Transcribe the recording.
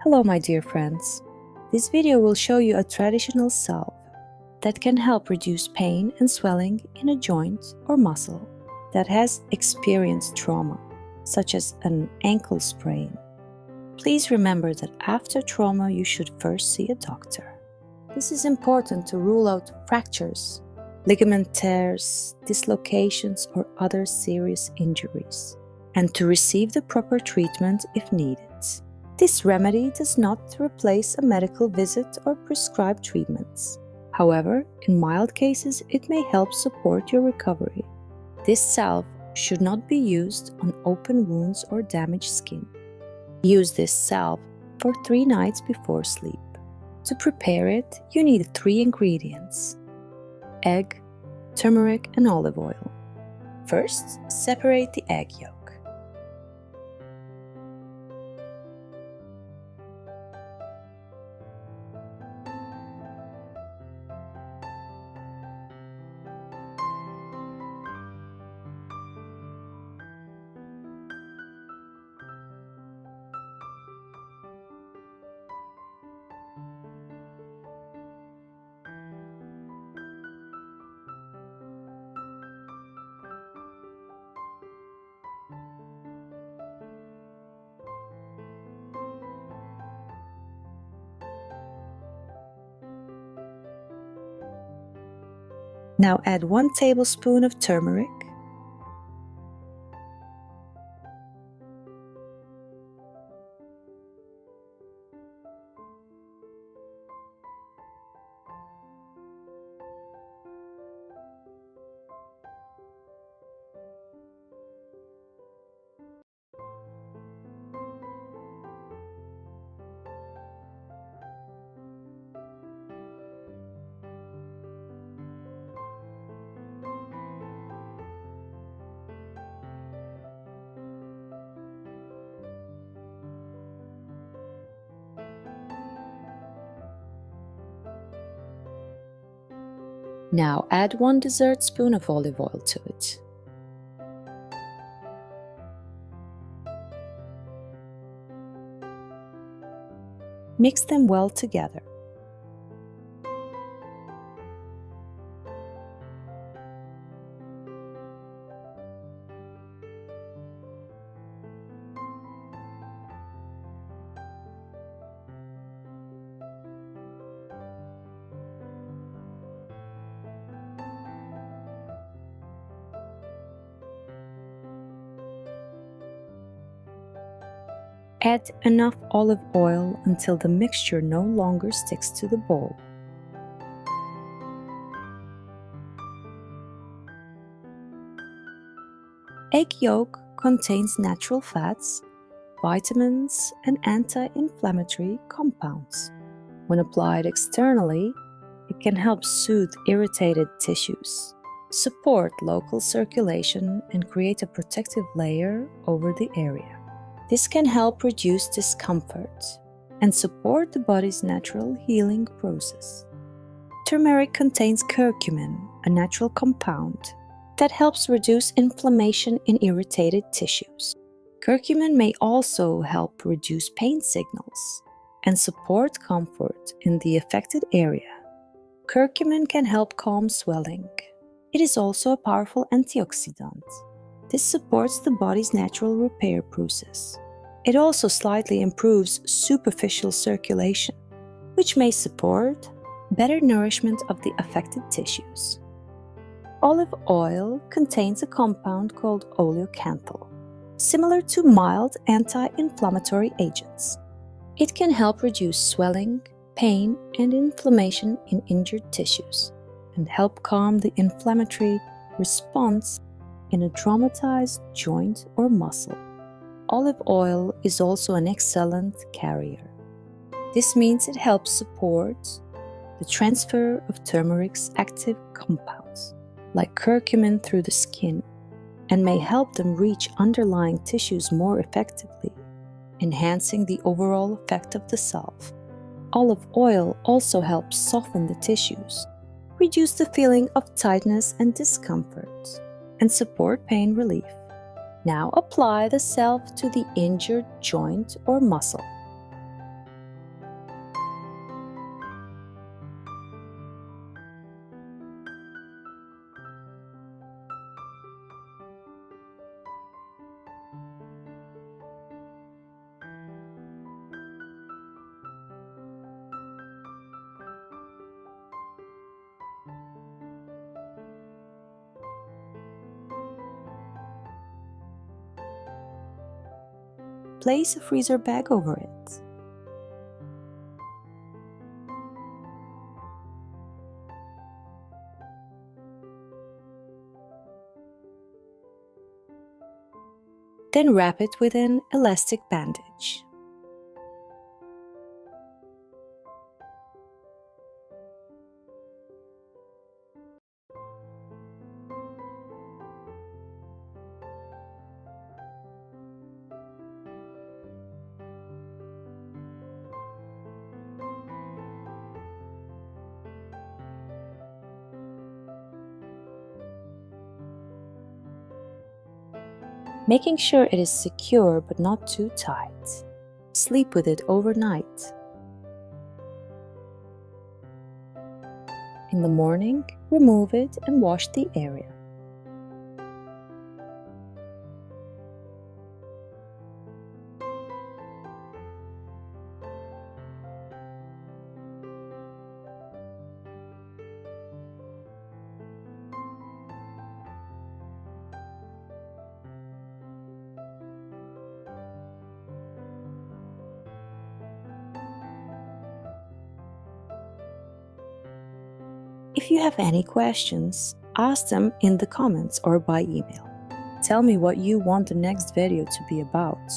Hello my dear friends. This video will show you a traditional salve that can help reduce pain and swelling in a joint or muscle that has experienced trauma, such as an ankle sprain. Please remember that after trauma you should first see a doctor. This is important to rule out fractures, ligament tears, dislocations or other serious injuries, and to receive the proper treatment if needed. This remedy does not replace a medical visit or prescribed treatments. However, in mild cases, it may help support your recovery. This salve should not be used on open wounds or damaged skin. Use this salve for 3 nights before sleep. To prepare it, you need 3 ingredients: egg, turmeric, and olive oil. First, separate the egg yolk. Now add 1 tablespoon of turmeric, Now add 1 dessert spoon of olive oil to it. Mix them well together. Add enough olive oil until the mixture no longer sticks to the bowl. Egg yolk contains natural fats, vitamins, and anti-inflammatory compounds. When applied externally, it can help soothe irritated tissues, support local circulation, and create a protective layer over the area. This can help reduce discomfort and support the body's natural healing process. Turmeric contains curcumin, a natural compound that helps reduce inflammation in irritated tissues. Curcumin may also help reduce pain signals and support comfort in the affected area. Curcumin can help calm swelling. It is also a powerful antioxidant. This supports the body's natural repair process. It also slightly improves superficial circulation, which may support better nourishment of the affected tissues. Olive oil contains a compound called oleocanthal, similar to mild anti-inflammatory agents. It can help reduce swelling, pain, and inflammation in injured tissues, and help calm the inflammatory response in a traumatized joint or muscle. Olive oil is also an excellent carrier. This means it helps support the transfer of turmeric's active compounds, like curcumin, through the skin, and may help them reach underlying tissues more effectively, enhancing the overall effect of the salve. Olive oil also helps soften the tissues, reduce the feeling of tightness and discomfort, and support pain relief. Now apply the salve to the injured joint or muscle. place a freezer bag over it. Then wrap it with an elastic bandage. Making sure it is secure but not too tight. Sleep with it overnight. In the morning, remove it and wash the area. If you have any questions, ask them in the comments or by email. Tell me what you want the next video to be about.